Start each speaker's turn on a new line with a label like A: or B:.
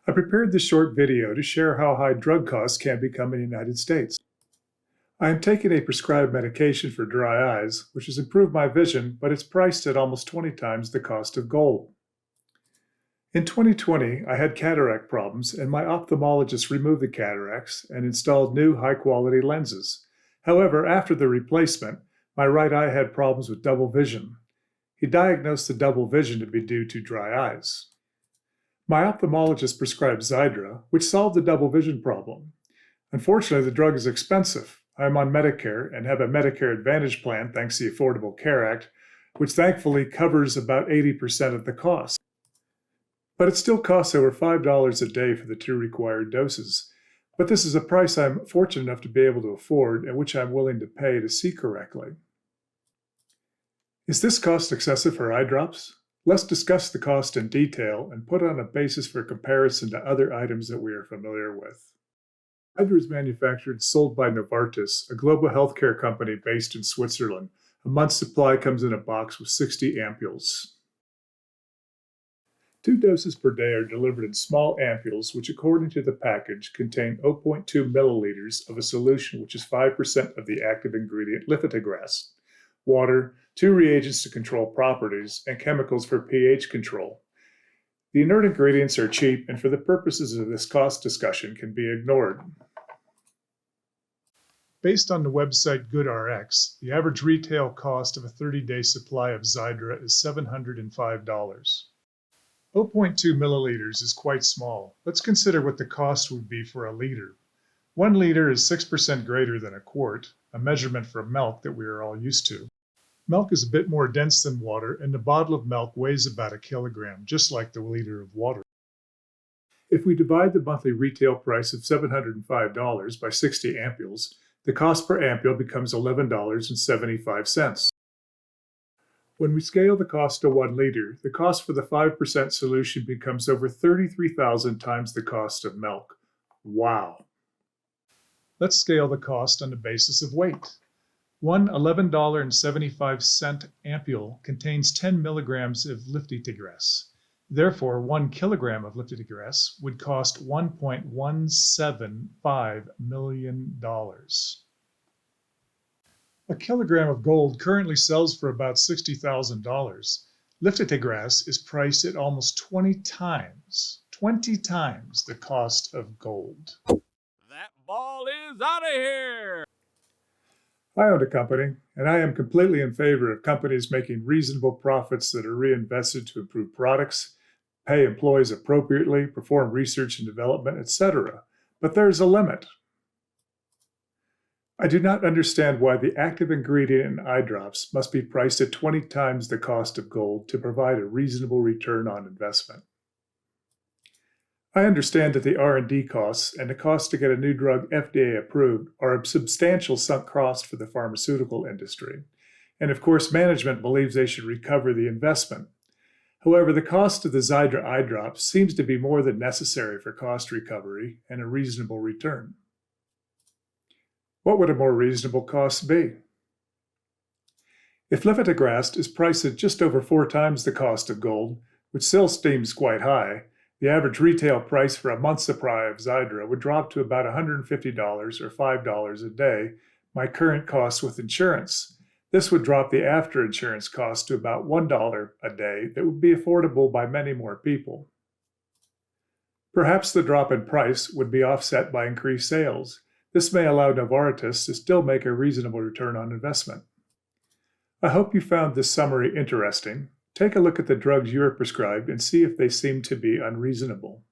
A: I prepared this short video to share how high drug costs can become in the United States. I am taking a prescribed medication for dry eyes, which has improved my vision, but it's priced at almost 20 times the cost of gold. In 2020, I had cataract problems, and my ophthalmologist removed the cataracts and installed new high-quality lenses. However, after the replacement, my right eye had problems with double vision. He diagnosed the double vision to be due to dry eyes. My ophthalmologist prescribed Xiidra, which solved the double vision problem. Unfortunately, the drug is expensive. I am on Medicare and have a Medicare Advantage plan thanks to the Affordable Care Act, which thankfully covers about 80% of the cost. But it still costs over $5 a day for the 2 required doses. But this is a price I'm fortunate enough to be able to afford and which I'm willing to pay to see correctly. Is this cost excessive for eye drops? Let's discuss the cost in detail and put on a basis for comparison to other items that we are familiar with. Xiidra is manufactured and sold by Novartis, a global healthcare company based in Switzerland. A month's supply comes in a box with 60 ampules. 2 doses per day are delivered in small ampules, which according to the package contain 0.2 milliliters of a solution which is 5% of the active ingredient lifitegrast, water, 2 reagents to control properties, and chemicals for pH control. The inert ingredients are cheap and for the purposes of this cost discussion can be ignored. Based on the website GoodRx, the average retail cost of a 30-day supply of Xiidra is $705. 0.2 milliliters is quite small. Let's consider what the cost would be for a liter. 1 liter is 6% greater than a quart, a measurement for milk that we are all used to. Milk is a bit more dense than water, and a bottle of milk weighs about a kilogram, just like the liter of water. If we divide the monthly retail price of $705 by 60 ampules, the cost per ampule becomes $11.75. When we scale the cost to 1 liter, the cost for the 5% solution becomes over 33,000 times the cost of milk. Wow! Let's scale the cost on the basis of weight. One $11.75 ampule contains 10 milligrams of lifitegrast. Therefore, 1 kilogram of lifitegrast would cost $1.175 million. A kilogram of gold currently sells for about $60,000. Lifitegrast is priced at almost 20 times the cost of gold.
B: That ball is out of here!
A: I own a company, and I am completely in favor of companies making reasonable profits that are reinvested to improve products, pay employees appropriately, perform research and development, etc. But there's a limit. I do not understand why the active ingredient in eye drops must be priced at 20 times the cost of gold to provide a reasonable return on investment. I understand that the R&D costs and the cost to get a new drug FDA approved are a substantial sunk cost for the pharmaceutical industry. And of course, management believes they should recover the investment. However, the cost of the Xiidra eye drops seems to be more than necessary for cost recovery and a reasonable return. What would a more reasonable cost be? If lifitegrast is priced at just over 4 times the cost of gold, which still seems quite high, the average retail price for a month's supply of Xiidra would drop to about $150 or $5 a day, my current cost with insurance. This would drop the after-insurance cost to about $1 a day that would be affordable by many more people. Perhaps the drop in price would be offset by increased sales. This may allow Novartis to still make a reasonable return on investment. I hope you found this summary interesting. Take a look at the drugs you are prescribed and see if they seem to be unreasonable.